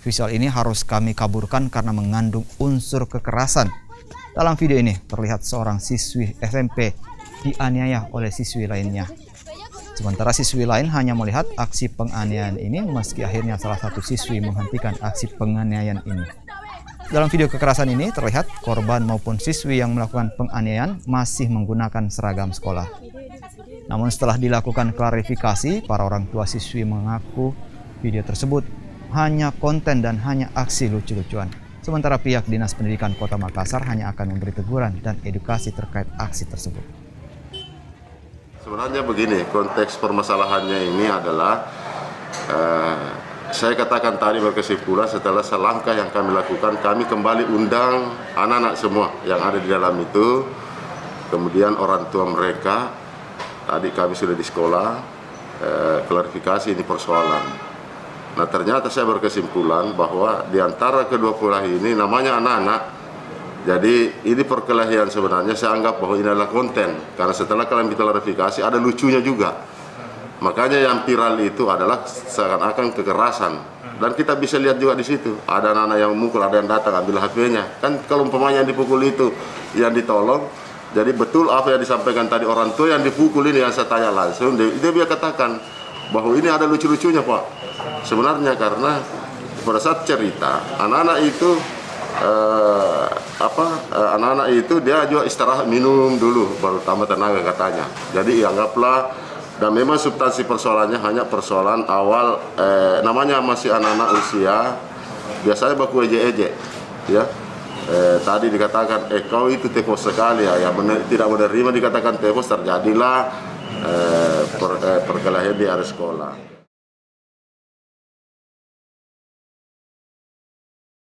Visual ini harus kami kaburkan karena mengandung unsur kekerasan. Dalam video ini terlihat seorang siswi SMP dianiaya oleh siswi lainnya. Sementara siswi lain hanya melihat aksi penganiayaan ini meski akhirnya salah satu siswi menghentikan aksi penganiayaan ini. Dalam video kekerasan ini terlihat korban maupun siswi yang melakukan penganiayaan masih menggunakan seragam sekolah. Namun setelah dilakukan klarifikasi, para orang tua siswi mengaku video tersebut hanya konten dan hanya aksi lucu-lucuan. Sementara pihak Dinas Pendidikan Kota Makassar hanya akan memberi teguran dan edukasi terkait aksi tersebut. Sebenarnya begini, konteks permasalahannya ini adalah saya katakan tadi berkesimpulan setelah selangkah yang kami lakukan, kami kembali undang anak-anak semua yang ada di dalam itu, kemudian orang tua mereka. Tadi kami sudah di sekolah, klarifikasi ini persoalan. Nah ternyata saya berkesimpulan bahwa di antara kedua kelahi ini namanya anak-anak. Jadi ini perkelahian sebenarnya saya anggap bahwa ini adalah konten. Karena setelah kalian klarifikasi ada lucunya juga. Makanya yang viral itu adalah seakan-akan kekerasan. Dan kita bisa lihat juga di situ. Ada anak-anak yang memukul, ada yang datang ambil HP-nya. Kan kalau umpamanya yang dipukul itu yang ditolong. Jadi betul apa yang disampaikan tadi orang tua yang dipukul ini yang saya tanya langsung. Dia katakan bahwa ini ada lucu-lucunya Pak. Sebenarnya karena pada saat cerita anak-anak itu anak-anak itu dia juga istirahat minum dulu baru tambah tenaga katanya. Jadi anggaplah dan memang substansi persoalannya hanya persoalan awal namanya masih anak-anak usia biasanya baku ejek-ejek ya. Tadi dikatakan kau itu tepos sekali ya, tidak menerima dikatakan tepos terjadilah perkelahian di area sekolah.